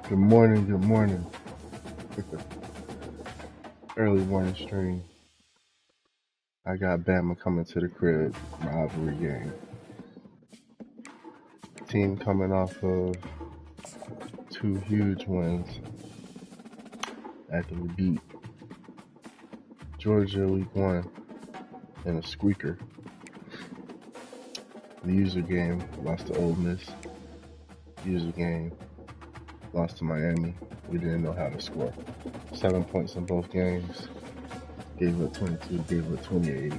Good morning, good morning. Early morning stream. I got Bama coming to the crib, rivalry game. Team coming off of 2 huge wins after we beat Georgia week 1 in a squeaker. The user game lost to Ole Miss. User game lost to Miami. We didn't know how to score. 7 points in both games. Gave up 22, gave up 28.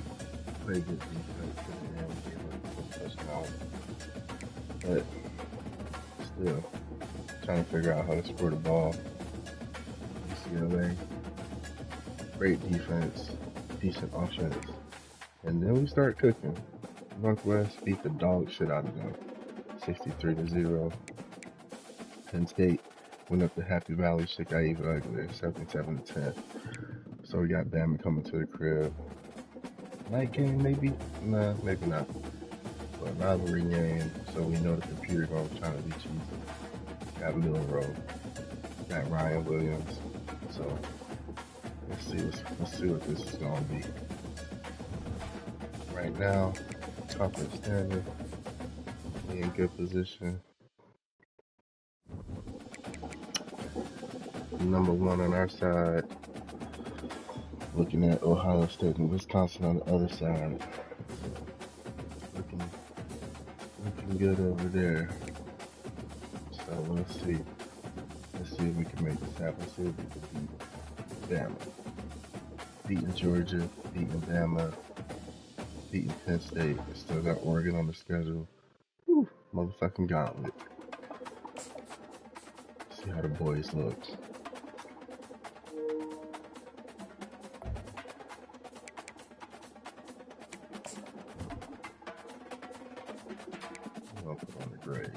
Played good defense at the end, gave up a touchdown. But still, trying to figure out how to score the ball. UCLA, great defense, decent offense. And then we start cooking. Northwest beat the dog shit out of them, 63-0. Penn State went up to Happy Valley, shit got even uglier, 77-10. So we got Bama coming to the crib. Night game, maybe? Nah, maybe not. But rivalry game, so we know the computer gonna try to be cheesy. Got Milrow, got Ryan Williams. So let's see what this is gonna be. Right now, conference standing, we in good position. Number 1 on our side. Looking at Ohio State and Wisconsin on the other side. Looking good over there. So let's see. Let's see if we can make this happen. See if we can beat Bama. Beating Georgia, beating Bama, beating Penn State. Still got Oregon on the schedule. Whew, motherfucking gauntlet. See how the boys look. I'll put on the grades.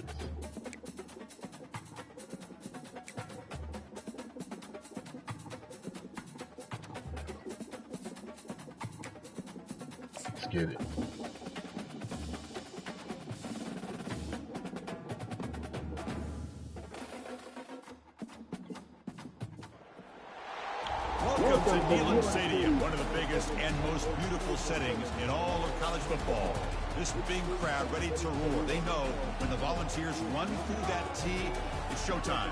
Let's get it. Welcome to Neyland Stadium, one of the biggest and most beautiful settings in all of college football. This big crowd ready to roar. They know when the Volunteers run through that tee, it's showtime.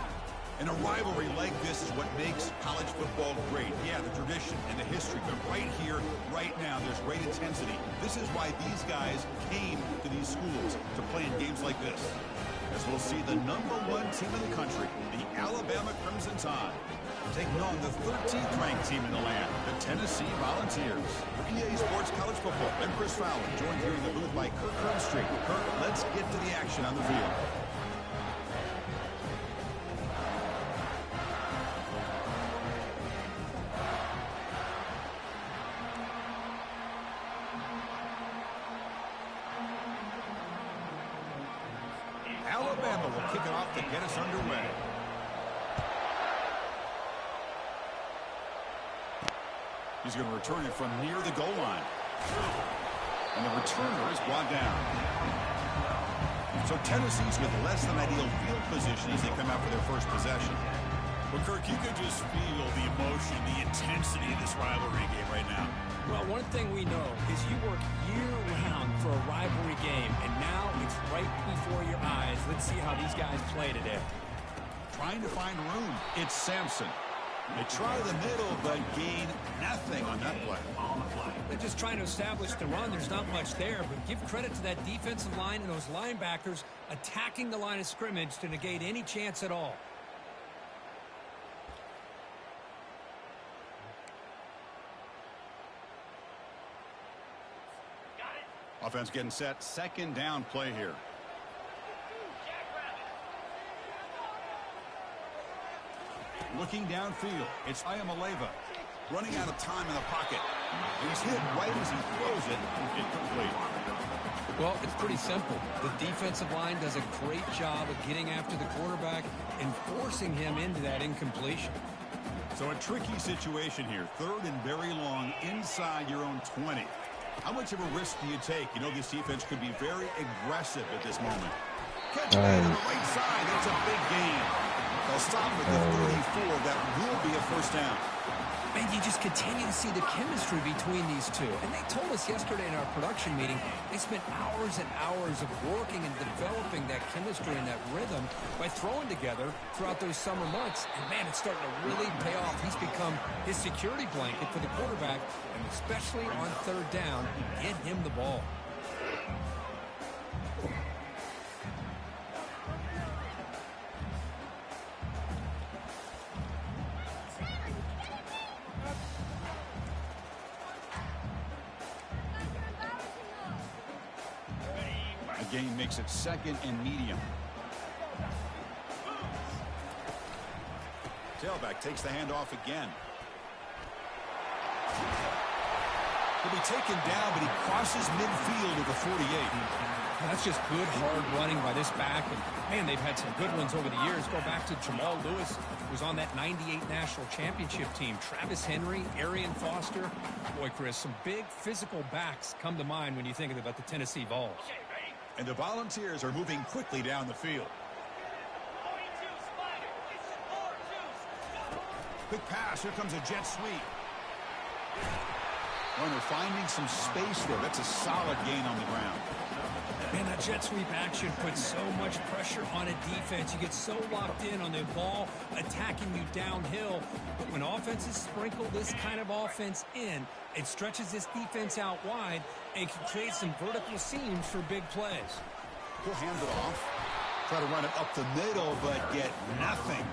And a rivalry like this is what makes college football great. Yeah, the tradition and the history, but right here, right now, there's great intensity. This is why these guys came to these schools to play in games like this. As we'll see the #1 team in the country, the Alabama Crimson Tide, taking on the 13th ranked team in the land, the Tennessee Volunteers. For EA Sports College Football, I'm Chris Fowler, joined here in the booth by Kirk Street. Kirk, let's get to the action on the field. Alabama will kick it off to get us underway. He's going to return it from near the goal line. And the returner is brought down. So Tennessee's with less than ideal field position as they come out for their first possession. Well, Kirk, you could just feel the emotion, the intensity of this rivalry game right now. Well, one thing we know is you work year-round for a rivalry game, and now it's right before your eyes. Let's see how these guys play today. Trying to find room. It's Sampson. They try the middle, but gain nothing on that play. They're just trying to establish the run. There's not much there, but give credit to that defensive line and those linebackers attacking the line of scrimmage to negate any chance at all. Offense getting set. Second down play here. Looking downfield, it's Ayamaleva. Running out of time in the pocket. He's hit right as he throws it. Incomplete. Well, it's pretty simple. The defensive line does a great job of getting after the quarterback and forcing him into that incompletion. So a tricky situation here. 3rd and very long inside your own 20. How much of a risk do you take? You know this defense could be very aggressive at this moment. Catch it on the right side. That's a big gain. They'll stop with the 34. That will be a first down. And you just continue to see the chemistry between these two. And they told us yesterday in our production meeting, they spent hours and hours of working and developing that chemistry and that rhythm by throwing together throughout those summer months. And, man, it's starting to really pay off. He's become his security blanket for the quarterback, and especially on third down, get him the ball. Game makes it second and medium. Tailback takes the handoff again. He'll be taken down, but he crosses midfield at the 48. That's just good, hard running by this back. And, man, they've had some good ones over the years. Go back to Jamal Lewis, who was on that 98 national championship team. Travis Henry, Arian Foster. Boy, Chris, some big physical backs come to mind when you think about the Tennessee Vols. And the Volunteers are moving quickly down the field. Quick pass. Here comes a jet sweep. Runner finding some space there. That's a solid gain on the ground. Man, that jet sweep action puts so much pressure on a defense. You get so locked in on the ball attacking you downhill. But when offenses sprinkle this kind of offense in, it stretches this defense out wide and can create some vertical seams for big plays. He'll hand it off. Try to run it up the middle, but get nothing.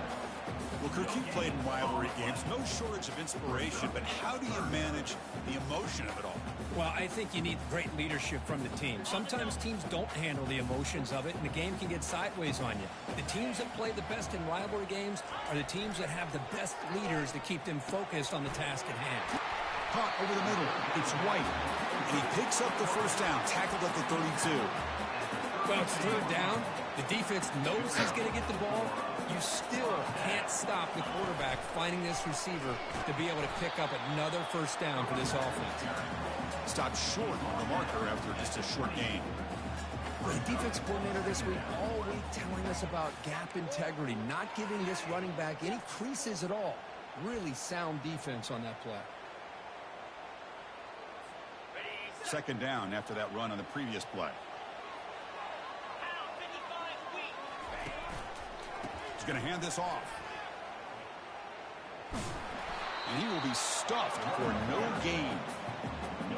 Well, Kirk, you played in rivalry games. No shortage of inspiration, but how do you manage the emotion of it all? Well, I think you need great leadership from the team. Sometimes teams don't handle the emotions of it, and the game can get sideways on you. The teams that play the best in rivalry games are the teams that have the best leaders that keep them focused on the task at hand. Caught over the middle. It's White. And he picks up the first down, tackled at the 32. Well, it's third down. The defense knows he's going to get the ball. You still can't stop the quarterback finding this receiver to be able to pick up another first down for this offense. Stopped short on the marker after just a short gain. The defense coordinator this week all week telling us about gap integrity, not giving this running back any creases at all. Really sound defense on that play. Second down after that run on the previous play. He's going to hand this off. And he will be stuffed for no gain.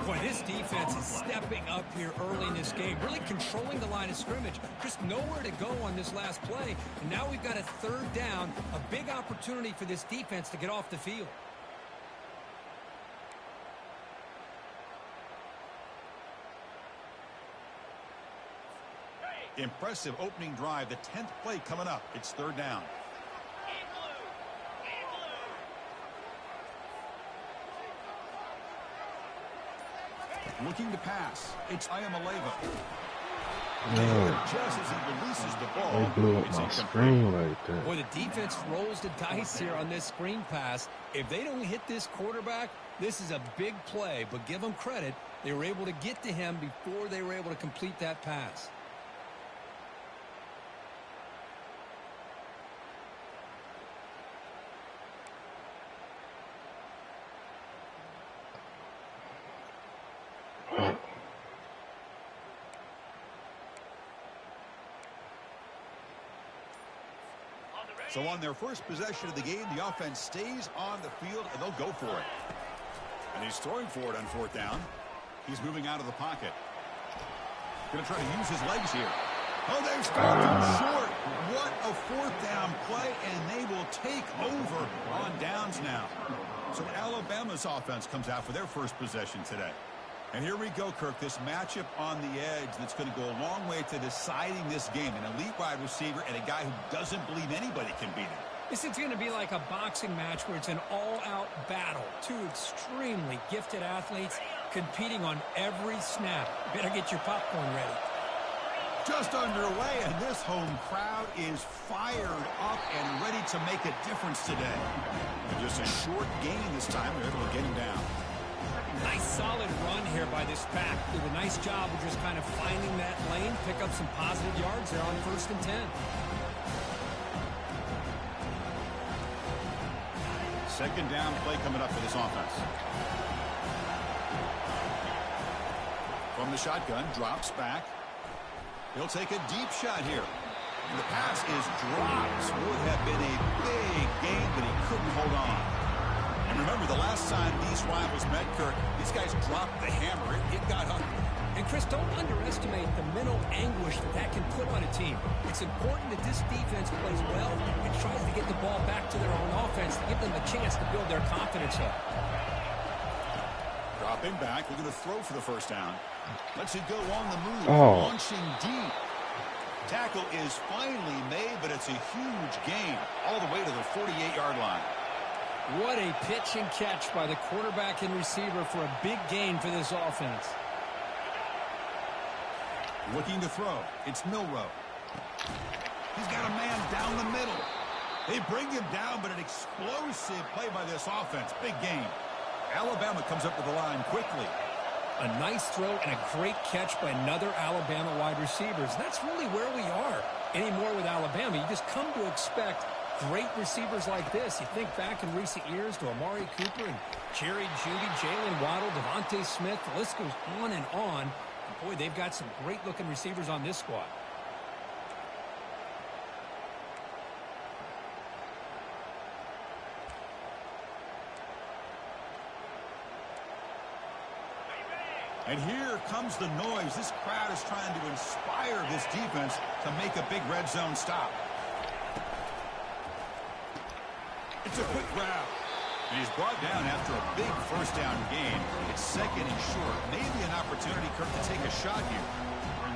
Boy, this defense is stepping up here early in this game, really controlling the line of scrimmage. Just nowhere to go on this last play. And now we've got a third down, a big opportunity for this defense to get off the field. Impressive opening drive. The 10th play coming up. It's third down. Looking to pass. It's Ayamaleva. Just as he releases the ball, they blew up my screen like that. Boy, the defense rolls the dice here on this screen pass. If they don't hit this quarterback, this is a big play. But give them credit. They were able to get to him before they were able to complete that pass. So on their first possession of the game, the offense stays on the field, and they'll go for it. And he's throwing for it on fourth down. He's moving out of the pocket. Going to try to use his legs here. Oh, they've scored him short. What a fourth down play, and they will take over on downs now. So Alabama's offense comes out for their first possession today. And here we go, Kirk, this matchup on the edge that's going to go a long way to deciding this game. An elite wide receiver and a guy who doesn't believe anybody can beat him. This is going to be like a boxing match where it's an all-out battle. Two extremely gifted athletes competing on every snap. Better get your popcorn ready. Just underway, and this home crowd is fired up and ready to make a difference today. And just a short gain this time. They're able to get him down. Nice solid run here by this pack. Did a nice job of just kind of finding that lane, pick up some positive yards there on 1st and 10. Second down play coming up for this offense. From the shotgun, drops back. He'll take a deep shot here. And the pass is dropped. Would have been a big gain, but he couldn't hold on. And remember, the last time these rivals met, Kirk, these guys dropped the hammer. It got ugly. And, Chris, don't underestimate the mental anguish that can put on a team. It's important that this defense plays well and tries to get the ball back to their own offense to give them a chance to build their confidence up. Dropping back, looking to throw for the first down. Lets it go on the move, launching deep. Tackle is finally made, but it's a huge gain all the way to the 48-yard line. What a pitch and catch by the quarterback and receiver for a big gain for this offense. Looking to throw. It's Milroe. He's got a man down the middle. They bring him down, but an explosive play by this offense. Big gain. Alabama comes up to the line quickly. A nice throw and a great catch by another Alabama wide receivers. That's really where we are anymore with Alabama. You just come to expect great receivers like this. You think back in recent years to Amari Cooper and Jerry Jeudy, Jalen Waddle, Devontae Smith. The list goes on and on. And boy, they've got some great-looking receivers on this squad. And here comes the noise. This crowd is trying to inspire this defense to make a big red zone stop. It's a quick grab. And he's brought down after a big first down gain. It's second and short. Maybe an opportunity, Kirk, to take a shot here.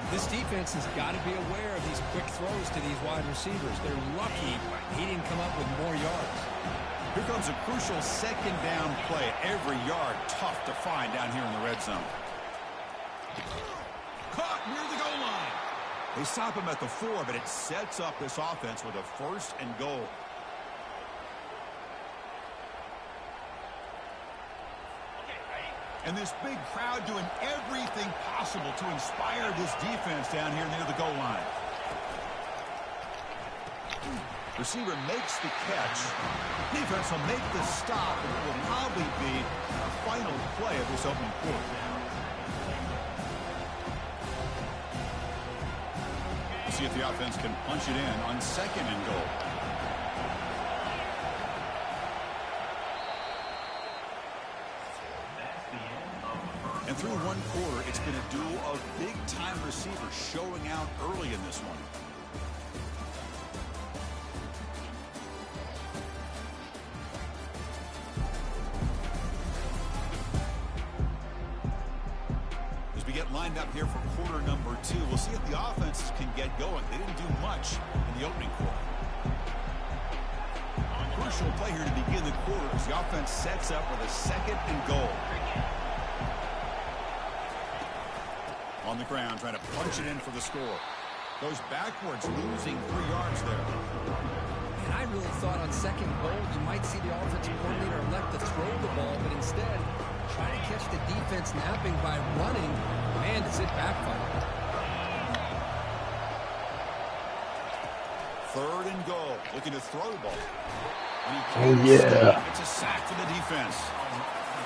This defense has got to be aware of these quick throws to these wide receivers. They're lucky he didn't come up with more yards. Here comes a crucial second down play. Every yard tough to find down here in the red zone. Caught near the goal line. They stop him at the 4, but it sets up this offense with a first and goal. And this big crowd doing everything possible to inspire this defense down here near the goal line. Receiver makes the catch. Defense will make the stop, and it will probably be a final play of this opening quarter. See if the offense can punch it in on second and goal. And through one quarter, it's been a duel of big-time receivers showing out early in this one. Lined up here for quarter number 2. We'll see if the offenses can get going. They didn't do much in the opening quarter. Crucial play here to begin the quarter as the offense sets up with a second and goal. On the ground, trying to punch it in for the score. Goes backwards, losing 3 yards there. And I really thought on second goal you might see the offensive coordinator elect to throw the ball, but instead trying to catch the defense napping by running. Man, does it backfire. Third and goal. Looking to throw the ball. It's a sack for the defense.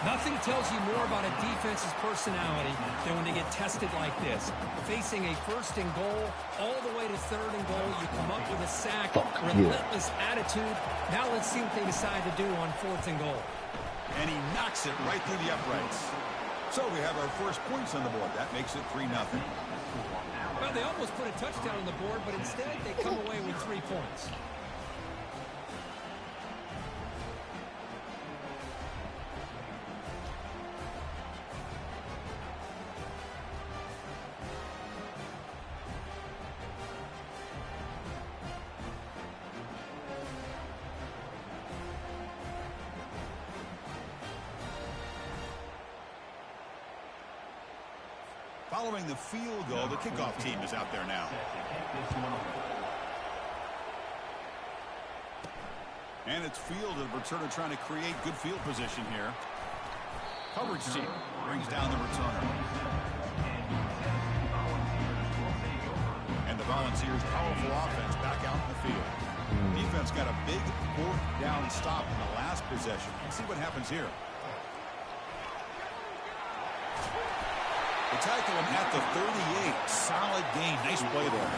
Nothing tells you more about a defense's personality than when they get tested like this. Facing a first and goal, all the way to third and goal, you come up with a sack, relentless attitude. Now let's see what they decide to do on fourth and goal. And he knocks it right through the uprights. So we have our first points on the board. That makes it 3-0. Well, they almost put a touchdown on the board, but instead they come away with 3 points. Following the field goal, the kickoff team is out there now. And it's fielded. Returner trying to create good field position here. Coverage team brings down the returner. And the volunteer Volunteers' powerful offense back out in the field. Defense got a big fourth down stop in the last possession. Let's see what happens here. They tackle him at the 38. Solid gain. Nice play there.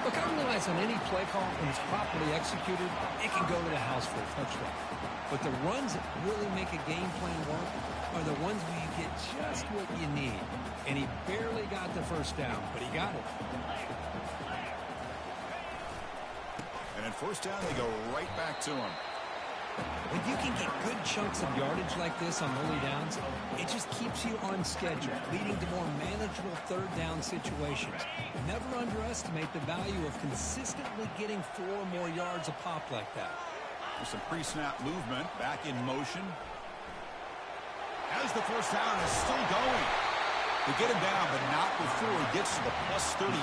Look, I realize on any play call, when it's properly executed, it can go to the house for a touchdown. But the runs that really make a game plan work are the ones where you get just what you need. And he barely got the first down, but he got it. And at first down, they go right back to him. When you can get good chunks of yardage like this on early downs, it just keeps you on schedule, leading to more manageable third down situations. Never underestimate the value of consistently getting 4 more yards a pop like that. There's some pre-snap movement, back in motion. As the first down is still going. They get him down, but not before he gets to the plus 38.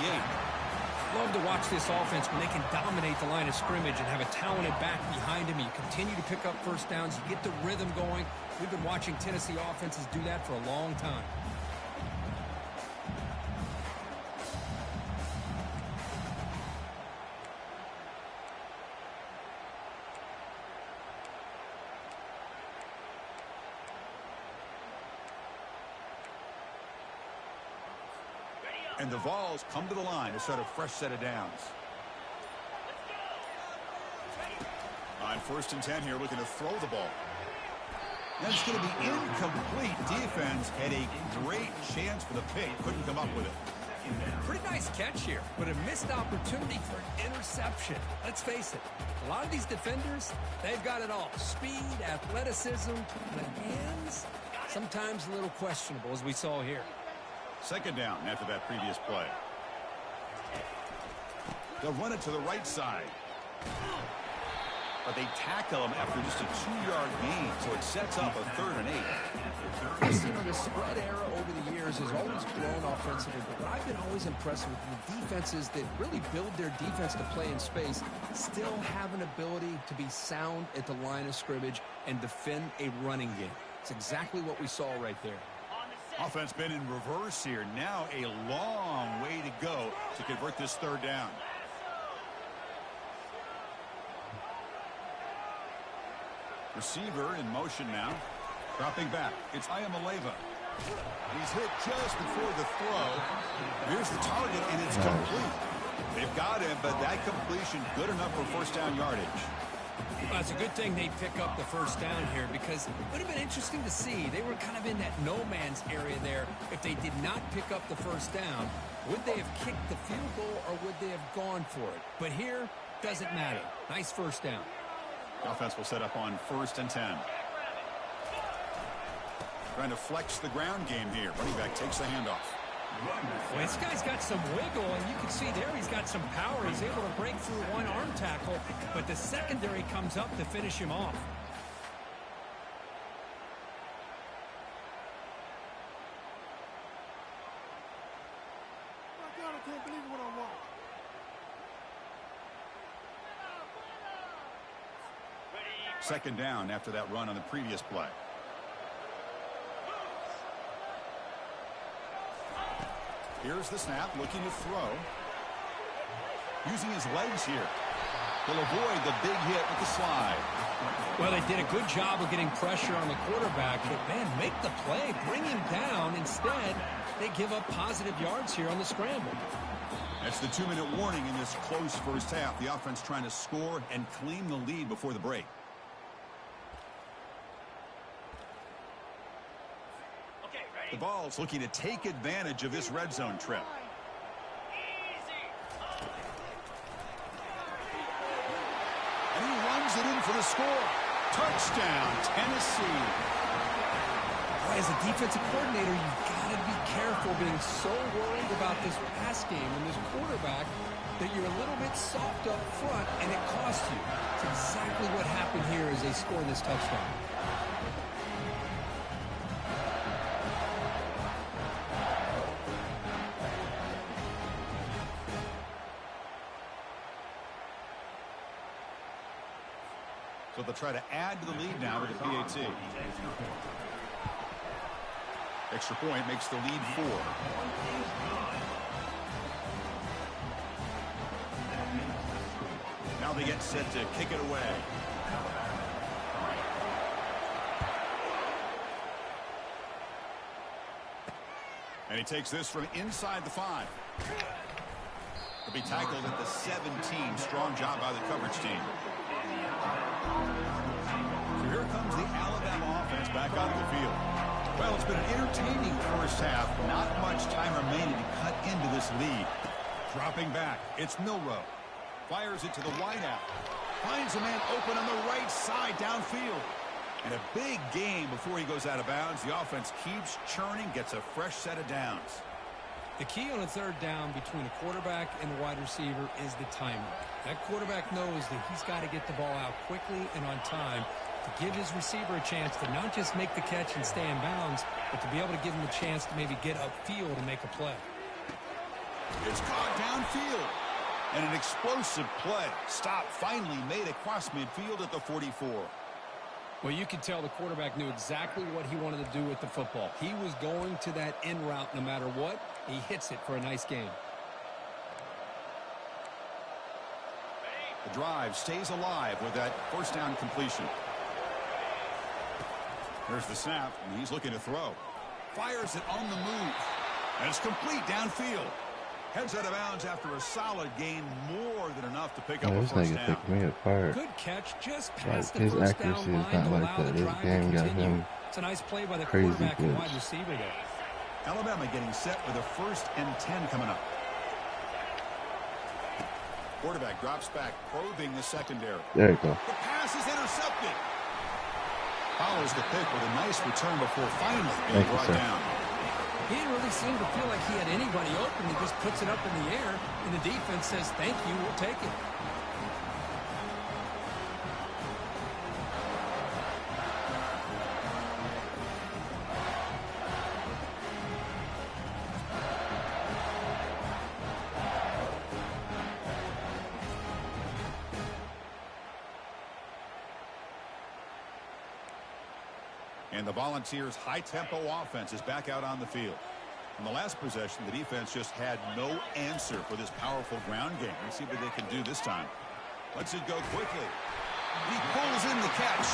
Love to watch this offense when they can dominate the line of scrimmage and have a talented back behind him. You continue to pick up first downs. You get the rhythm going. We've been watching Tennessee offenses do that for a long time. And the Vols come to the line to start a fresh set of downs. On 1st and 10 here, looking to throw the ball. That's going to be incomplete. Defense had a great chance for the pick. Couldn't come up with it. Pretty nice catch here, but a missed opportunity for an interception. Let's face it, a lot of these defenders, they've got it all. Speed, athleticism, the hands, sometimes a little questionable, as we saw here. 2nd down after that previous play. They'll run it to the right side. But they tackle him after just a 2-yard gain, so it sets up a 3rd and 8. You know, the spread era over the years has always grown offensively, but I've been always impressed with the defenses that really build their defense to play in space, still have an ability to be sound at the line of scrimmage and defend a running game. It's exactly what we saw right there. Offense been in reverse here. Now a long way to go to convert this 3rd down. Receiver in motion now. Dropping back. It's Ayamaleva. He's hit just before the throw. Here's the target, and it's complete. They've got him, but that completion good enough for 1st down yardage. Well, it's a good thing they pick up the first down here because it would have been interesting to see. They were kind of in that no man's area there. If they did not pick up the first down, would they have kicked the field goal or would they have gone for it? But here, doesn't matter. Nice first down. The offense will set up on 1st and 10. Trying to flex the ground game here. Running back takes the handoff. Well, this guy's got some wiggle, and you can see there he's got some power. He's able to break through one arm tackle, but the secondary comes up to finish him off. My God, I can't believe what I'm watching. 2nd down after that run on the previous play. Here's the snap, looking to throw. Using his legs here. He'll avoid the big hit with the slide. Well, they did a good job of getting pressure on the quarterback, but, man, make the play. Bring him down. Instead, they give up positive yards here on the scramble. That's the 2-minute warning in this close first half. The offense trying to score and claim the lead before the break. The Vols looking to take advantage of this red zone trip. And he runs it in for the score. Touchdown, Tennessee. As a defensive coordinator, you've got to be careful being so worried about this pass game and this quarterback that you're a little bit soft up front and it costs you. It's exactly what happened here as they scored this touchdown. So they'll try to add to the lead now with the PAT. Extra point makes the lead 4. Now they get set to kick it away. And he takes this from inside the 5. He'll be tackled at the 17. Strong job by the coverage team. So here comes the Alabama offense back onto the field. Well, it's been an entertaining first half. Not much time remaining to cut into this lead. Dropping back, it's Milroe. Fires it to the wideout. Finds a man open on the right side downfield. And a big gain before he goes out of bounds. The offense keeps churning, gets a fresh set of downs. The key on a third down between a quarterback and a wide receiver is the timing. That quarterback knows that he's got to get the ball out quickly and on time to give his receiver a chance to not just make the catch and stay in bounds, but to be able to give him a chance to maybe get upfield and make a play. It's caught downfield. And an explosive play. Stop finally made across midfield at the 44. Well, you could tell the quarterback knew exactly what he wanted to do with the football. He was going to that in route no matter what. He hits it for a nice gain. The drive stays alive with that first down completion. There's the snap, and he's looking to throw. Fires it on the move. And it's complete downfield. Heads out of bounds after a solid gain, more than enough to pick up a first down. Me apart. Good catch, just past the His first accuracy down is line not to like allow that. the This drive to game got continue. him It's a nice play by the crazy quarterback and good. wide receiver there. Alabama getting set with a 1st and 10 coming up. Quarterback drops back, probing the secondary. There you go. The pass is intercepted. Follows the pick with a nice return before finally being brought down. He didn't really seem to feel like he had anybody open. He just puts it up in the air, and the defense says, thank you, we'll take it. And the Volunteers' high-tempo offense is back out on the field. In the last possession, the defense just had no answer for this powerful ground game. Let's see what they can do this time. Lets it go quickly. He pulls in the catch.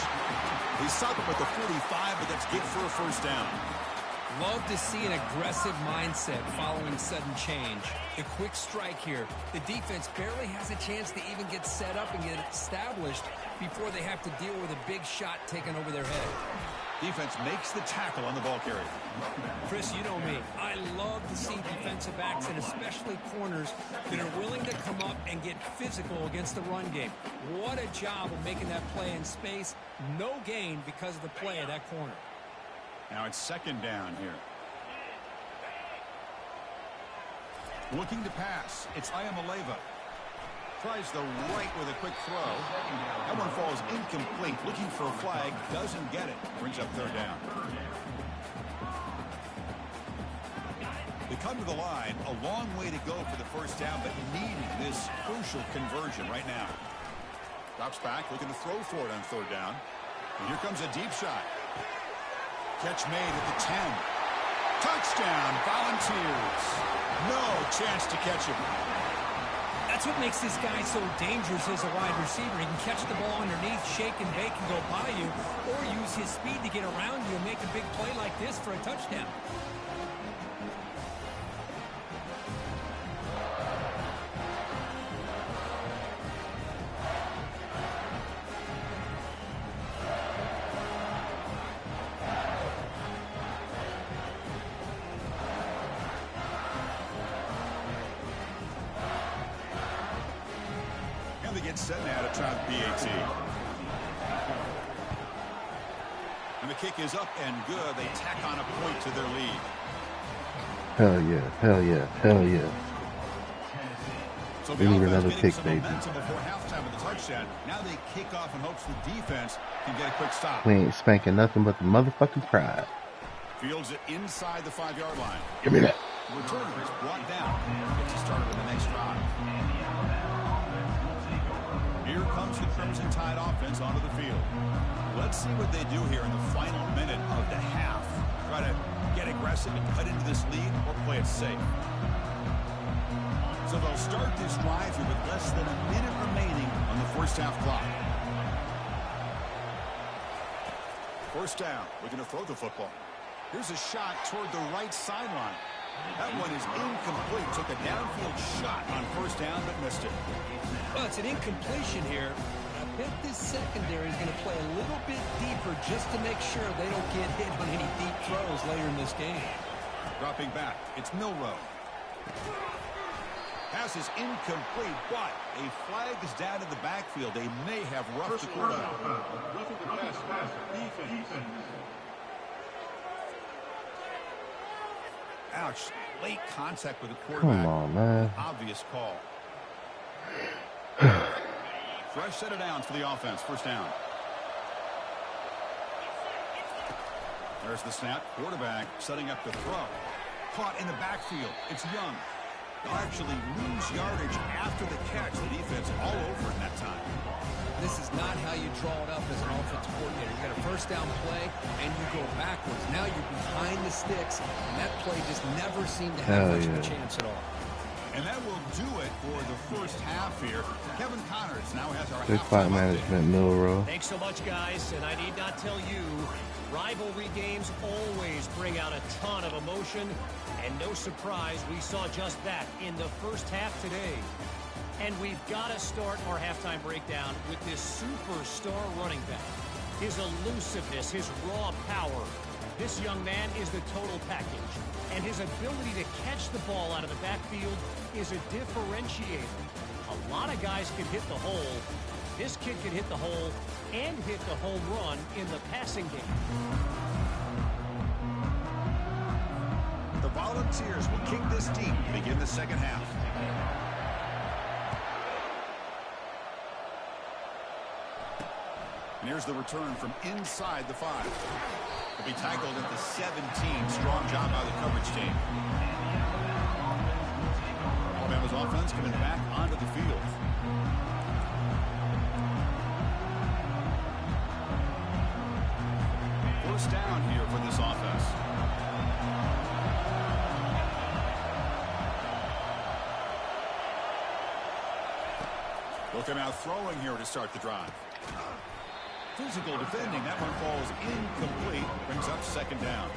He's stopped with the 45, but that's good for a first down. Love to see an aggressive mindset following sudden change. The quick strike here. The defense barely has a chance to even get set up and get established before they have to deal with a big shot taken over their head. Defense makes the tackle on the ball carrier. Chris, you know me. I love to see defensive backs, and especially corners, that are willing to come up and get physical against the run game. What a job of making that play in space. No gain because of the play of that corner. Now it's second down here. Looking to pass. It's Ayamaleva. Tries the right with a quick throw. That one falls incomplete. Looking for a flag. Doesn't get it. Brings up third down. They come to the line. A long way to go for the first down, but needing this crucial conversion right now. Drops back. Looking to throw for it on third down. And here comes a deep shot. Catch made at the 10. Touchdown, Volunteers. No chance to catch him. That's what makes this guy so dangerous as a wide receiver. He can catch the ball underneath, shake and bake, and go by you, or use his speed to get around you and make a big play like this for a touchdown. They get set now to try the PAT. And the kick is up and good. They tack on a point to their lead. Hell yeah, hell yeah, hell yeah. So We need another kick, baby. Before halftime with the touchdown. Now they kick off in hopes the defense can get a quick stop. We ain't spanking nothing but the motherfucking pride. Fields it inside the 5-yard line. Give me that. Returner is brought down. Gets you started with the next drive. Here comes the Crimson Tide offense onto the field. Let's see what they do here in the final minute of the half. Try to get aggressive and cut into this lead or play it safe. So they'll start this drive here with less than a minute remaining on the first half clock. First down. We're going to throw the football. Here's a shot toward the right sideline. That one is incomplete. Took a downfield shot on first down, but missed it. Well, it's an incompletion here. I bet this secondary is going to play a little bit deeper just to make sure they don't get hit on any deep throws later in this game. Dropping back, it's Milroe. Pass is incomplete, but a flag is down in the backfield. They may have roughed the quarterback. Ouch. Late contact with the quarterback. Come on, man. Obvious call. Fresh set of downs for the offense. First down. There's the snap. Quarterback setting up the throw. Caught in the backfield. It's Young. They'll actually lose yardage after the catch. The defense all over in that time. This is not how you draw it up as an offensive coordinator. You got a first down play, and you go backwards. Now you're behind the sticks, and that play just never seemed to have much of a chance at all. And that will do it for the first half here. Kevin Connors now has our Big clock management, Milroe. Thanks so much, guys. And I need not tell you, rivalry games always bring out a ton of emotion. And no surprise, we saw just that in the first half today. And we've got to start our halftime breakdown with this superstar running back. His elusiveness, his raw power. This young man is the total package. And his ability to catch the ball out of the backfield is a differentiator. A lot of guys can hit the hole. This kid can hit the hole and hit the home run in the passing game. The Volunteers will kick this deep to begin the second half. And here's the return from inside the 5. He'll be tackled at the 17. Strong job by the coverage team. Alabama's offense coming back onto the field. First down here for this offense. They'll come out throwing here to start the drive. Physical defending. That one falls incomplete. Brings up second down.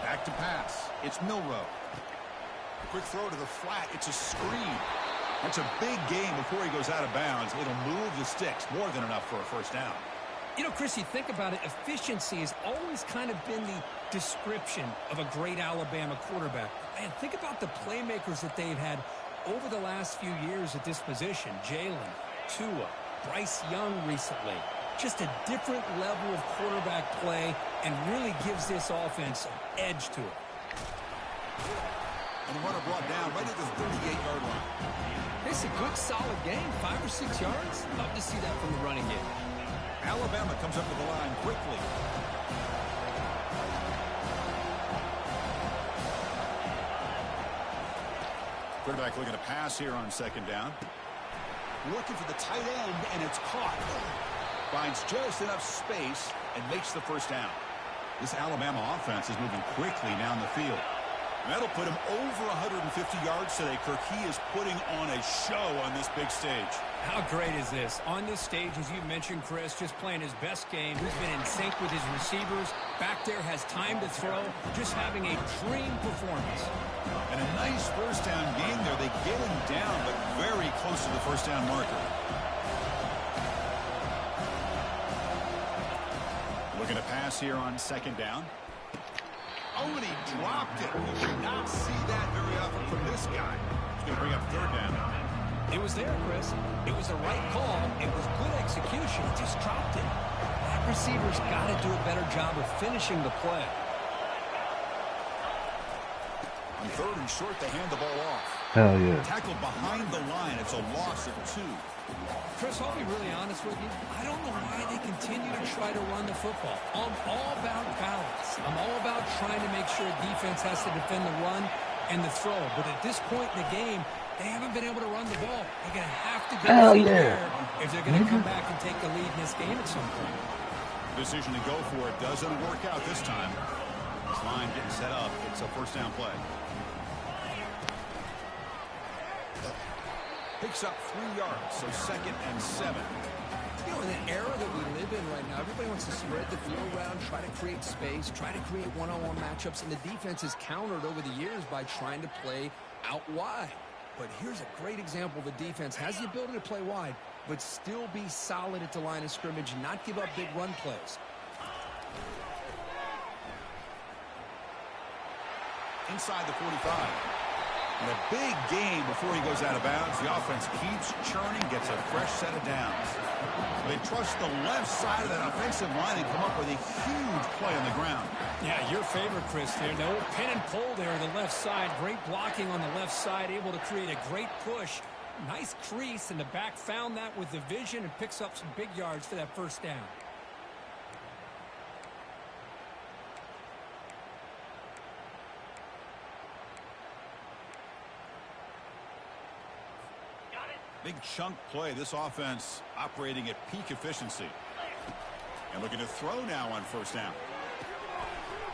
Back to pass. It's Milroe. A quick throw to the flat. It's a screen. That's a big game before he goes out of bounds. It'll move the sticks. More than enough for a first down. You know, Chris, you think about it, efficiency has always kind of been the description of a great Alabama quarterback. Man, think about the playmakers that they've had over the last few years at this position. Jalen, Tua, Bryce Young recently. Just a different level of quarterback play and really gives this offense an edge to it. And the runner brought down right at the 38-yard line. It's a good, solid game. 5 or 6 yards. Love to see that from the running game. Alabama comes up to the line quickly. Quarterback looking to pass here on second down. Looking for the tight end, and it's caught. Finds just enough space and makes the first down. This Alabama offense is moving quickly down the field. And that'll put him over 150 yards today, Kirk. He is putting on a show on this big stage. How great is this? On this stage, as you mentioned, Chris, just playing his best game. He's been in sync with his receivers. Back there, has time to throw. Just having a dream performance. And a nice first down game there. They get him down, but very close to the first down marker. Looking to pass here on second down. Oh, and he dropped it. You should not see that very often from this guy. He's going to bring up third down. It was there, Chris. It was the right call. It was good execution. He just dropped it. That receiver's got to do a better job of finishing the play. On third and short, they hand the ball off. Hell yeah. Tackled behind the line. It's a loss of 2. Chris, I'll be really honest with you. I don't know why they continue to try to run the football. I'm all about balance. I'm all about trying to make sure defense has to defend the run and the throw. But at this point in the game, they haven't been able to run the ball. They're going to have to go there if they're going to come back and take the lead in this game at some point. Decision to go for it doesn't work out this time. This line getting set up. It's a first down play. Picks up 3 yards, so 2nd and 7. You know, in the era that we live in right now, everybody wants to spread the field around, try to create space, try to create one-on-one matchups, and the defense has countered over the years by trying to play out wide. But here's a great example. The defense has the ability to play wide, but still be solid at the line of scrimmage and not give up big run plays. Inside the 45. And a big gain before he goes out of bounds. The offense keeps churning, gets a fresh set of downs. They trust the left side of that offensive line and come up with a huge play on the ground. Yeah, your favorite, Chris, there. No pin and pull there on the left side. Great blocking on the left side, able to create a great push. Nice crease, and the back found that with the vision and picks up some big yards for that first down. Big chunk play. This offense operating at peak efficiency. And looking to throw now on first down.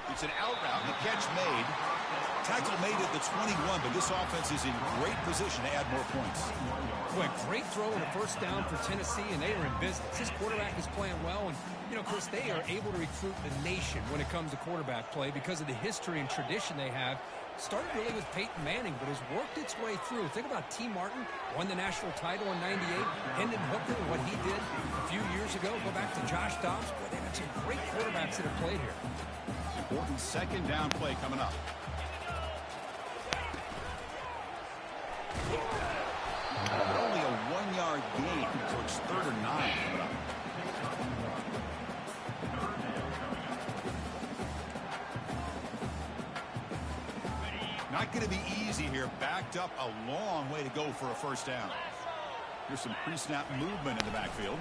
It's an out route. The catch made. Tackle made at the 21, but this offense is in great position to add more points. Boy, great throw and a first down for Tennessee, and they are in business. This quarterback is playing well, and, you know, Chris, they are able to recruit the nation when it comes to quarterback play because of the history and tradition they have. Started really with Peyton Manning, but has worked its way through. Think about T. Martin, won the national title in '98. Hendon Hooker, what he did a few years ago. Go back to Josh Dobbs. Boy, they've got some great quarterbacks that have played here. Important second down play coming up. Only a 1-yard gain, so it's 3rd and 9 coming up. Not going to be easy here. Backed up a long way to go for a first down. Here's some pre-snap movement in the backfield.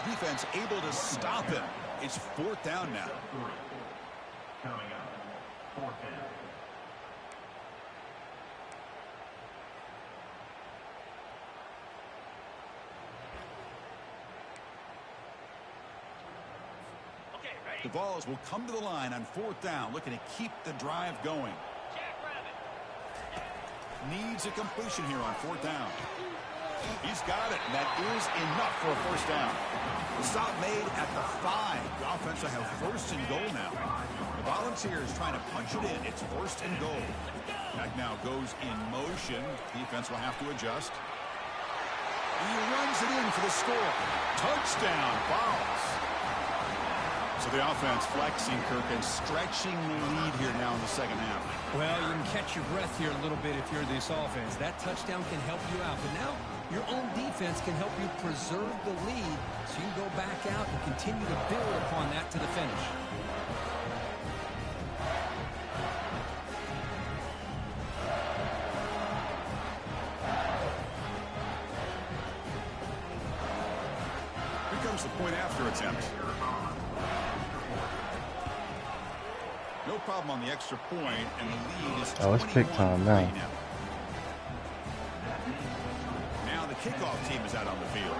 Defense able to stop him. It's 4th down now. Coming up, 4th down. The Vols will come to the line on 4th down, looking to keep the drive going. Needs a completion here on 4th down. He's got it, and that is enough for a first down. The stop made at the 5. The offense will have 1st and goal now. The Volunteers trying to punch it in. It's 1st and goal. Back now goes in motion. Defense will have to adjust. And he runs it in for the score. Touchdown, Vols. So the offense flexing, Kirk, and stretching the lead here now in the second half. Well, you can catch your breath here a little bit if you're this offense. That touchdown can help you out. But now your own defense can help you preserve the lead so you can go back out and continue to build upon that to the finish. Here comes the point after attempt. No problem on the extra point, and the lead is 21. Oh, it's pick time now. Now the kickoff team is out on the field.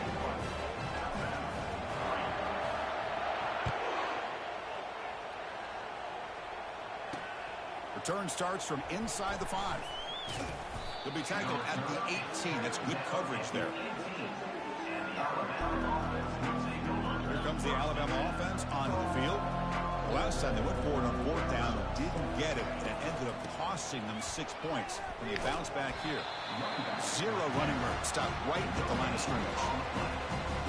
Return starts from inside the 5. He'll be tackled at the 18. That's good coverage there. Here comes the Alabama offense onto the field. Last time they went forward on 4th down, didn't get it, and it ended up costing them 6 points. When they bounce back here, 0 running room, stopped right at the line of scrimmage.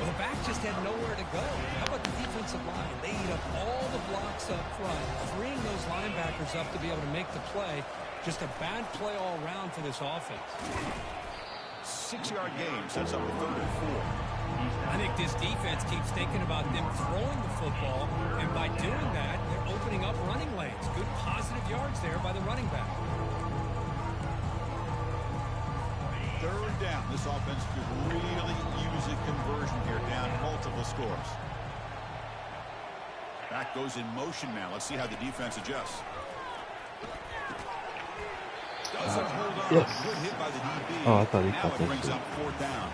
Well, the back just had nowhere to go. How about the defensive line? They eat up all the blocks up front, freeing those linebackers up to be able to make the play. Just a bad play all around for this offense. 6-yard gain sets up a 3rd and 4. I think this defense keeps thinking about them throwing the football, and by doing that, they're opening up running lanes. Good positive yards there by the running back. 3rd down. This offense could really use a conversion here, down multiple scores. Back goes in motion now. Let's see how the defense adjusts. Doesn't hold on. Yes. Good hit by the DB. Oh, I thought he now caught it that brings too. up 4th down.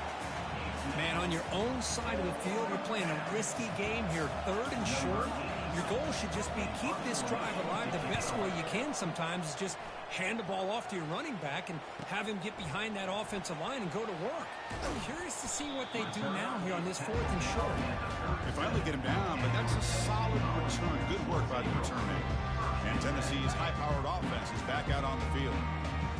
Man, on your own side of the field, you're playing a risky game here. 3rd and short. Your goal should just be keep this drive alive. The best way you can sometimes is just hand the ball off to your running back and have him get behind that offensive line and go to work. I'm curious to see what they do now here on this 4th and short. They finally get him down, but that's a solid return. Good work by the return man. And Tennessee's high-powered offense is back out on the field.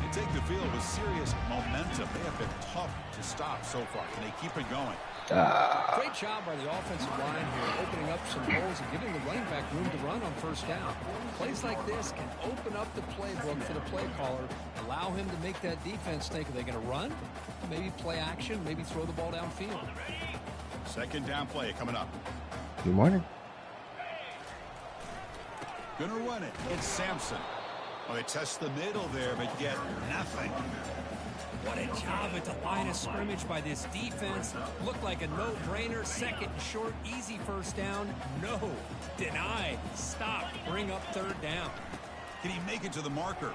They take the field with serious momentum. They have been tough to stop so far. Can they keep it going? Great job by the offensive line here, opening up some holes and giving the running back room to run on 1st down. Plays like this can open up the playbook for the play caller, allow him to make that defense think, are they going to run? Maybe play action, maybe throw the ball downfield. 2nd down play coming up. Good morning. Gonna run it. It's Sampson. Well, they test the middle there, but get nothing. What a job at the line of scrimmage by this defense. Looked like a no-brainer. 2nd and short, easy 1st down. No. Deny. Stop. Bring up 3rd down. Can he make it to the marker?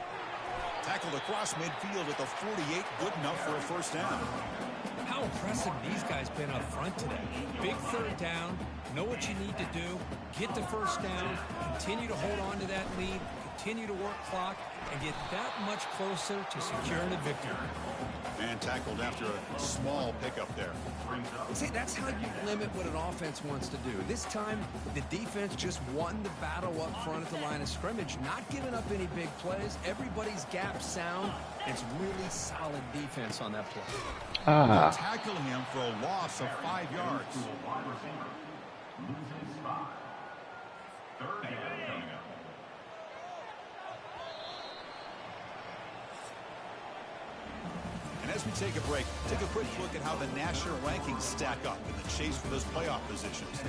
Tackled across midfield at the 48. Good enough for a 1st down. How impressive these guys been up front today. Big 3rd down. Know what you need to do. Get the 1st down. Continue to hold on to that lead. Continue to work clock and get that much closer to securing a victory. And tackled after a small pickup there. See, that's how you limit what an offense wants to do. This time, the defense just won the battle up front at the line of scrimmage, not giving up any big plays. Everybody's gap sound. It's really solid defense on that play. Tackle him for a loss of 5 yards. Loses 5. 3rd down coming up. And as we take a break, take a quick look at how the national rankings stack up in the chase for those playoff positions.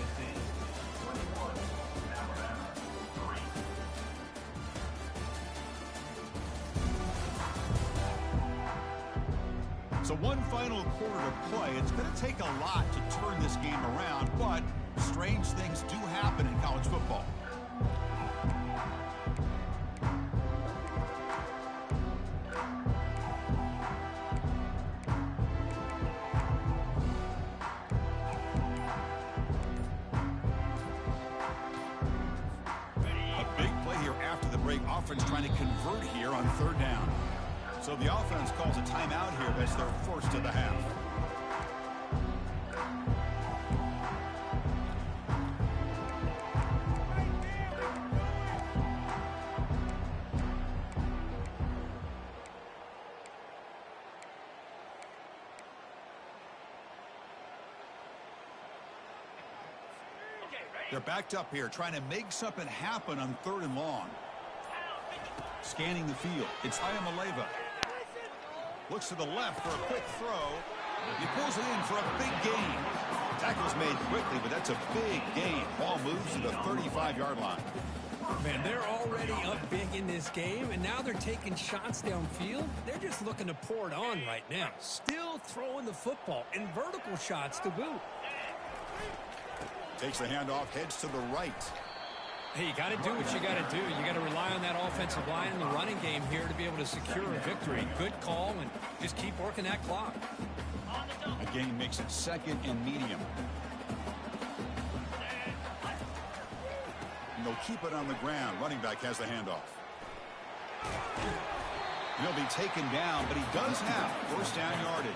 So one final quarter to play. It's going to take a lot to turn this game around, but strange things do happen in college football. Offense trying to convert here on 3rd down. So the offense calls a timeout here as their 1st of the half. They're backed up here trying to make something happen on 3rd and long. Scanning the field. It's Ayamaleva. Looks to the left for a quick throw. He pulls it in for a big gain. Tackle's made quickly, but that's a big gain. Ball moves to the 35-yard line. Man, they're already up big in this game, and now they're taking shots downfield. They're just looking to pour it on right now. Still throwing the football, and vertical shots to boot. Takes the handoff, heads to the right. Hey, you got to do what you got to do. You got to rely on that offensive line and the running game here to be able to secure a victory. Good call, and just keep working that clock. A gain makes it 2nd and medium. And they'll keep it on the ground. Running back has the handoff. He'll be taken down, but he does have 1st down yardage.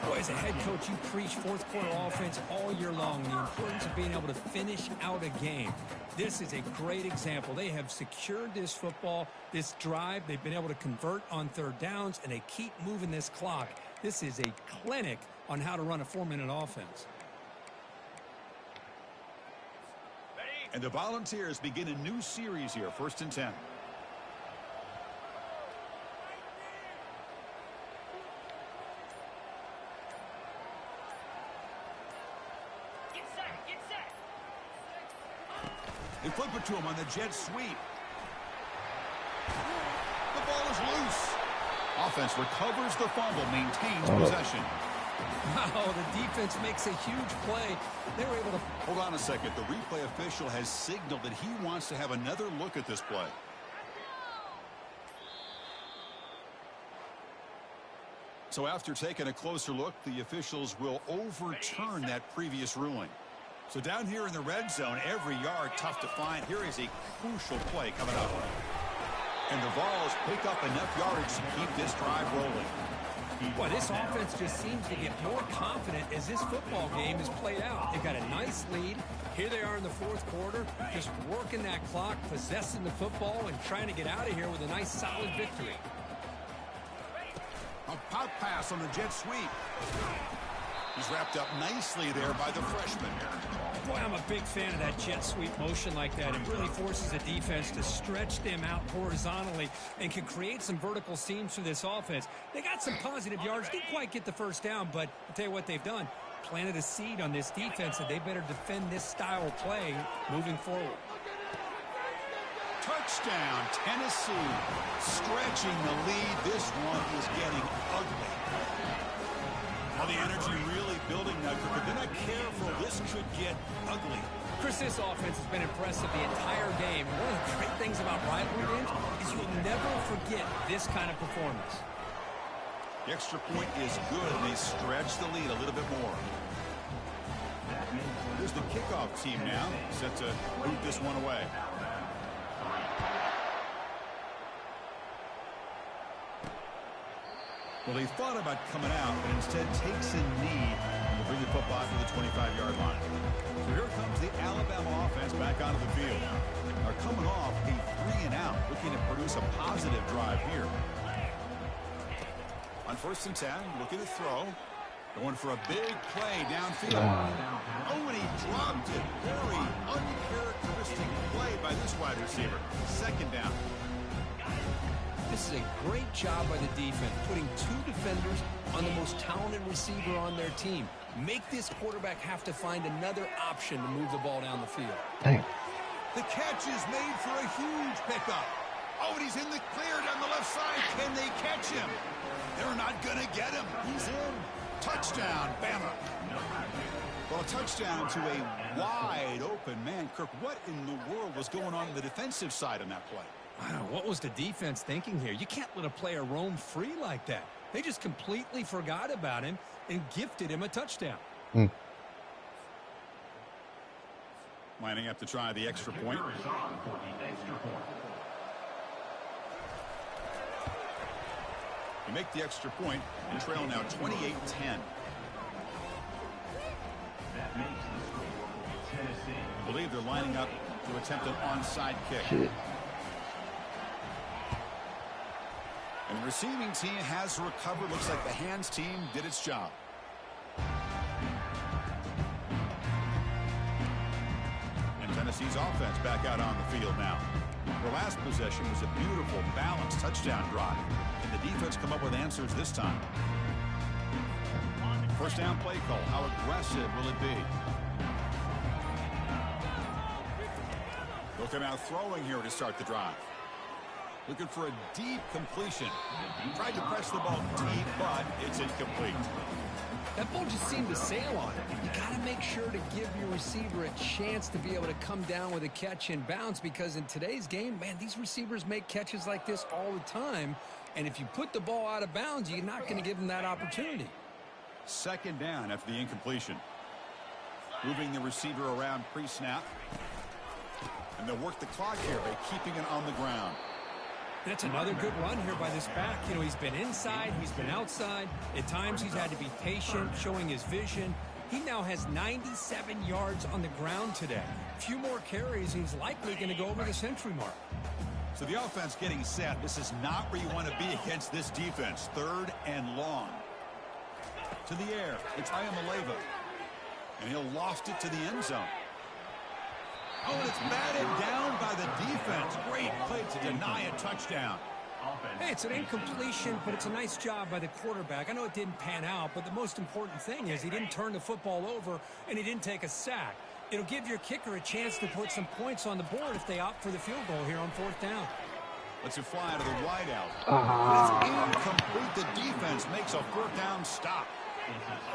Boy, as a head coach, you preach 4th quarter offense all year long. The importance of being able to finish out a game. This is a great example. They have secured this football, this drive. They've been able to convert on 3rd downs, and they keep moving this clock. This is a clinic on how to run a 4-minute offense. And the Volunteers begin a new series here, 1st and 10. They flip it to him on the jet sweep. The ball is loose. Offense recovers the fumble, maintains possession. Wow, the defense makes a huge play. They were able to... Hold on a second. The replay official has signaled that he wants to have another look at this play. So after taking a closer look, the officials will overturn that previous ruling. So down here in the red zone, every yard tough to find. Here is a crucial play coming up. And the Vols pick up enough yardage to keep this drive rolling. Boy, this offense just seems to get more confident as this football game is played out. They've got a nice lead. Here they are in the fourth quarter, just working that clock, possessing the football, and trying to get out of here with a nice, solid victory. A pop pass on the jet sweep. He's wrapped up nicely there by the freshman. Boy, I'm a big fan of that jet sweep motion like that. It really forces the defense to stretch them out horizontally and can create some vertical seams for this offense. They got some positive yards. Didn't quite get the first down, but I'll tell you what they've done. Planted a seed on this defense, and they better defend this style of play moving forward. Touchdown, Tennessee. Stretching the lead. This one is getting ugly. Now the energy really building now, but they're not careful. This could get ugly. Chris, this offense has been impressive the entire game. One of the great things about rivalry games is you'll never forget this kind of performance. The extra point is good, and they stretch the lead a little bit more. Here's the kickoff team now, set to boot this one away. Well, he thought about coming out, but instead takes a knee to bring the football to the 25-yard line. So here comes the Alabama offense back onto the field. They're coming off a 3-and-out, looking to produce a positive drive here. On 1st and 10, looking to throw. Going for a big play downfield. Oh, and he dropped it. Very uncharacteristic play by this wide receiver. 2nd down. This is a great job by the defense, putting 2 defenders on the most talented receiver on their team. Make this quarterback have to find another option to move the ball down the field. Dang. The catch is made for a huge pickup. Oh, and he's in the clear down the left side. Can they catch him? They're not going to get him. He's in. Touchdown, Bama. Well, a touchdown to a wide open man. Kirk, what in the world was going on the defensive side on that play? Wow, what was the defense thinking here? You can't let a player roam free like that. They just completely forgot about him and gifted him a touchdown. Lining up to try the extra point. You make the extra point and trail now 28-10. I believe they're lining up to attempt an onside kick. Shit. And the receiving team has recovered. Looks like the hands team did its job. And Tennessee's offense back out on the field now. Their last possession was a beautiful, balanced touchdown drive. And the defense come up with answers this time. 1st down play call. How aggressive will it be? They'll come out throwing here to start the drive. Looking for a deep completion. Tried to press the ball deep, but it's incomplete. That ball just seemed to sail on it. You got to make sure to give your receiver a chance to be able to come down with a catch and bounce, because in today's game, man, these receivers make catches like this all the time. And if you put the ball out of bounds, you're not going to give them that opportunity. 2nd down after the incompletion. Moving the receiver around pre-snap. And they'll work the clock here by keeping it on the ground. That's another good run here by this back. You know, he's been inside, he's been outside. At times he's had to be patient, showing his vision. He now has 97 yards on the ground today. A few more carries, he's likely going to go over the century mark. So the offense getting set. This is not where you want to be against this defense. 3rd and long. To the air. It's Ayamaleva. And he'll loft it to the end zone. Oh, and it's batted down by the defense. Great play to deny a touchdown. Hey, it's an incompletion, but it's a nice job by the quarterback. I know it didn't pan out, but the most important thing is he didn't turn the football over and he didn't take a sack. It'll give your kicker a chance to put some points on the board if they opt for the field goal here on 4th down. Let's it fly to the wideout. It's incomplete. The defense makes a 4th down stop.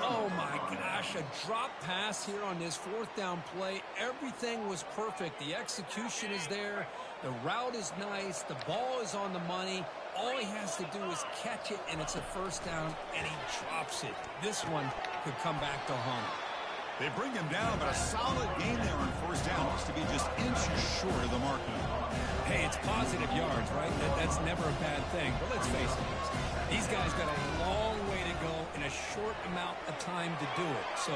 Oh, my gosh, a drop pass here on this fourth down play. Everything was perfect. The execution is there. The route is nice. The ball is on the money. All he has to do is catch it, and it's a first down, and he drops it. This one could come back to haunt him. They bring him down, but a solid gain there on first down. Looks to be just inches short of the mark. Hey, it's positive yards, right? That's never a bad thing. But let's face it, these guys got a long way to go in a short amount of time to do it. So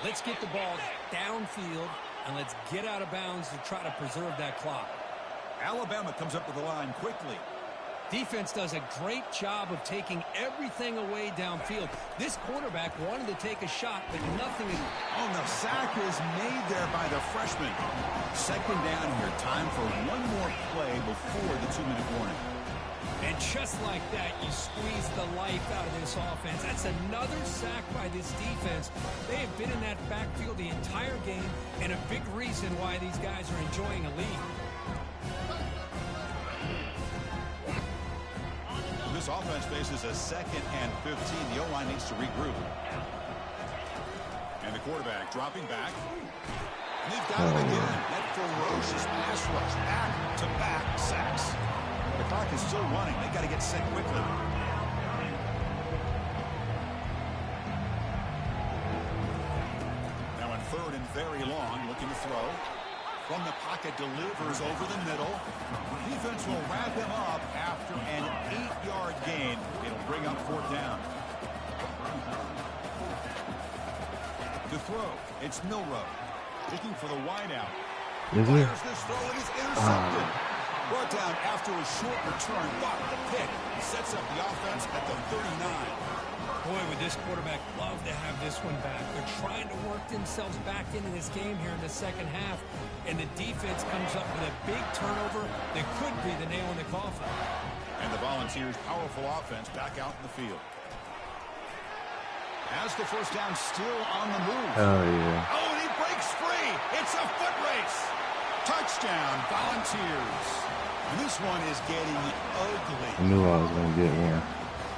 let's get the ball downfield, and let's get out of bounds to try to preserve that clock. Alabama comes up to the line quickly. Defense does a great job of taking everything away downfield. This quarterback wanted to take a shot, but nothing is... Oh, the sack is made there by the freshman. Second down here. Time for one more play before the 2-minute warning. And just like that, you squeeze the life out of this offense. That's another sack by this defense. They have been in that backfield the entire game, and a big reason why these guys are enjoying a lead. This offense faces a 2nd and 15. The O-line needs to regroup. And the quarterback dropping back. And they've got him again. That ferocious pass rush. Back-to-back sacks. The clock is still running. They got to get set quickly. Now in 3rd and very long, looking to throw. From the pocket, delivers over the middle. Defense will wrap him up after an 8-yard gain. It'll bring up 4th down. To throw, it's Milrow. Looking for the wideout. Fires this throw and is intercepted. Brought down after a short return, but the pick sets up the offense at the 39. Boy, would this quarterback love to have this one back. They're trying to work themselves back into this game here in the second half, and the defense comes up with a big turnover that could be the nail in the coffin. And the Volunteers' powerful offense back out in the field. Has the first down still on the move. Oh, yeah. Oh, and he breaks free. It's a foot race. Touchdown, Volunteers. And this one is getting ugly. I knew I was going to get one.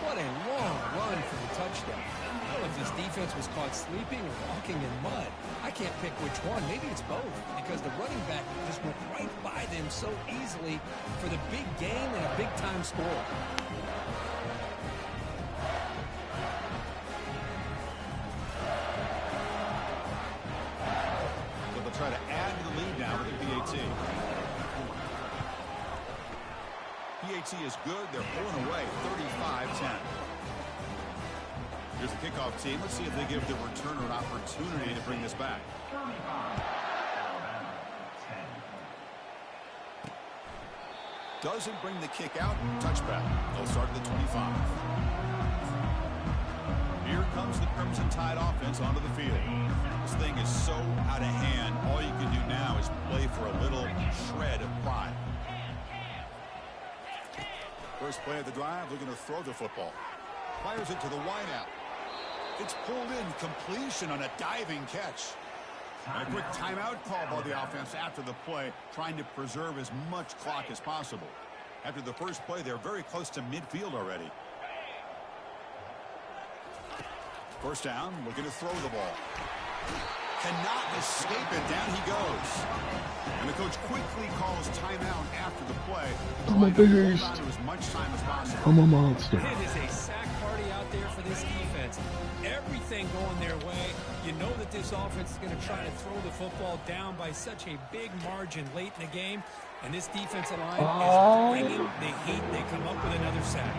What a long run for the touchdown. I don't know if this defense was caught sleeping or walking in mud. I can't pick which one. Maybe it's both, because the running back just went right by them so easily for the big gain and a big-time score. So they'll try to add to the lead now with the PAT. PAT is good. They're pulling away 35-10. Here's the kickoff team. Let's see if they give the returner an opportunity to bring this back. Doesn't bring the kick out. Touchback. They'll start at the 25. Here comes the Crimson Tide offense onto the field. This thing is so out of hand. All you can do now is play for a little shred of pride. First play of the drive, looking to throw the football. Fires it to the wideout. It's pulled in, completion on a diving catch. And a quick timeout call by the offense after the play, trying to preserve as much clock as possible. After the first play, they're very close to midfield already. First down, looking to throw the ball. Cannot escape it. Down he goes. And the coach quickly calls timeout after the play. I'm a beast. As much time as possible. I'm a monster. It is a sack party out there for this defense. Everything going their way. You know that this offense is going to try to throw the football down by such a big margin late in the game. And this defensive line is bringing the heat. They come up with another sack.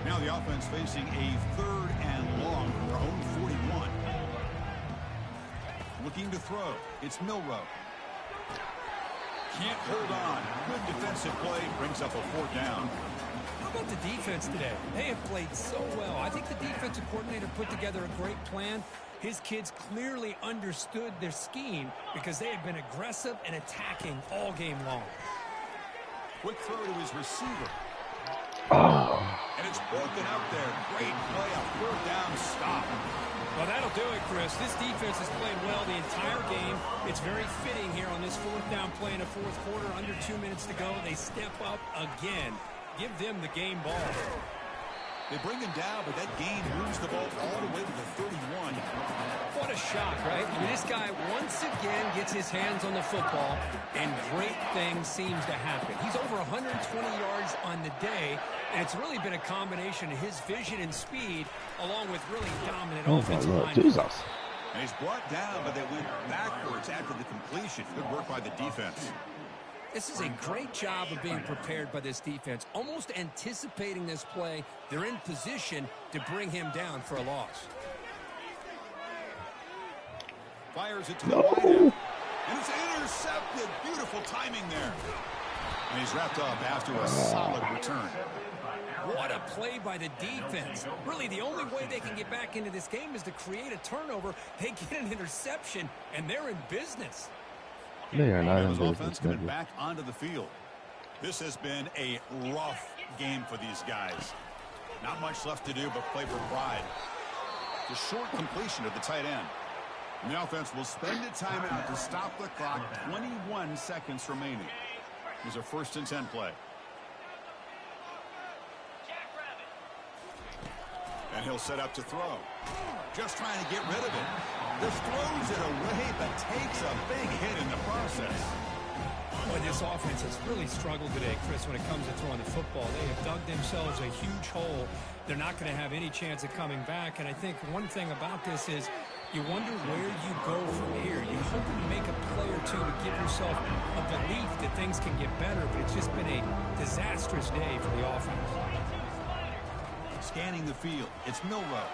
Now the offense facing a 3rd and long from their own 41. Looking to throw. It's Milrow. Can't hold on. Good defensive play. Brings up a 4th down. How about the defense today? They have played so well. I think the defensive coordinator put together a great plan. His kids clearly understood their scheme because they have been aggressive and attacking all game long. Quick throw to his receiver. Oh. And it's broken up there. Great play, a third down stop. Well, that'll do it, Chris. This defense has played well the entire game. It's very fitting here on this fourth down play in the fourth quarter. Under 2 minutes to go. They step up again. Give them the game ball. They bring him down, but that gain moves the ball all the way to the 31. What a shock, right? I mean, this guy once again gets his hands on the football, and great things seems to happen. He's over 120 yards on the day, and it's really been a combination of his vision and speed, along with really dominant offensive line. Jesus. And he's brought down, but they went backwards after the completion. Good work by the defense. This is a great job of being prepared by this defense, almost anticipating this play. They're in position to bring him down for a loss. Fires it to the wide end. And it's intercepted. Beautiful timing there. And he's wrapped up after a solid return. What a play by the defense. Really, the only way they can get back into this game is to create a turnover. They get an interception, and they're in business. They are not in Offense business, coming baby. back onto the field. This has been a rough game for these guys. Not much left to do but play for pride. The short completion of the tight end. And the offense will spend a timeout to stop the clock. 21 seconds remaining. Here's a 1st and 10 play. And he'll set up to throw. Just trying to get rid of it. Just throws it away, but takes a big hit in the process. Boy, this offense has really struggled today, Chris, when it comes to throwing the football. They have dug themselves a huge hole. They're not going to have any chance of coming back. And I think one thing about this is you wonder where you go from here. You hope to make a play or two to give yourself a belief that things can get better, but it's just been a disastrous day for the offense. Scanning the field. It's Milrow.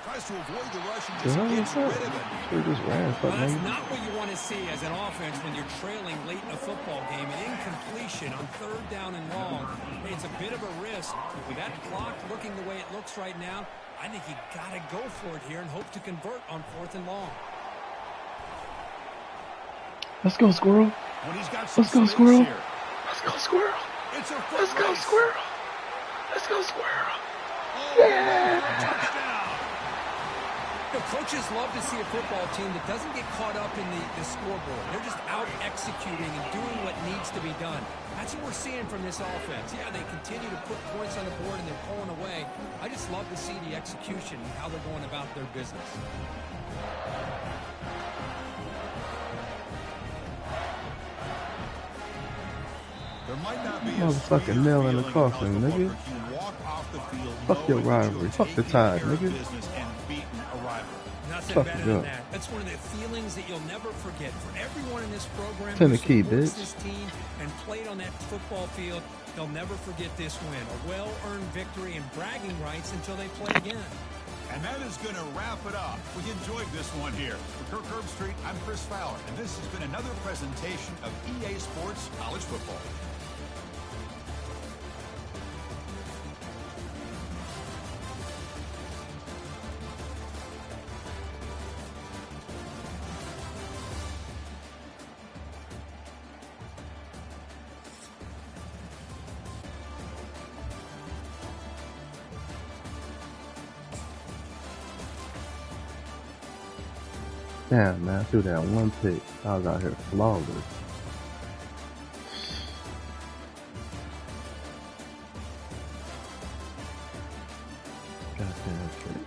Tries to avoid the rush and just gets rid of it. They just ran. Well, that's not what you want to see as an offense when you're trailing late in a football game. An incompletion on 3rd down and long. It's a bit of a risk. With that clock looking the way it looks right now, I think you got to go for it here and hope to convert on 4th and long. Let's go, Squirrel. When he's got some Let's go, space Squirrel. here. Let's go, Squirrel. It's a foot Let's go, race. Squirrel. Let's go, Squirrel. Oh, touchdown. You know, coaches love to see a football team that doesn't get caught up in the scoreboard. They're just out executing and doing what needs to be done. That's what we're seeing from this offense. Yeah, they continue to put points on the board and they're pulling away. I just love to see the execution and how they're going about their business. There might not be Motherfucking nail in the coffin, nigga. Fuck your rivalry. Fuck the Tide, nigga. Nothing Fuck better it than up. that. That's one of the feelings that you'll never forget. For everyone in this program Turn who the key, supports bitch. this team and played on that football field, they'll never forget this win. A well-earned victory and bragging rights until they play again. And that is going to wrap it up. We enjoyed this one here. For Kirk Herbstreit, I'm Chris Fowler, and this has been another presentation of EA Sports College Football. Damn, man. I threw that one pick. I was out here flawless. Goddamn shit.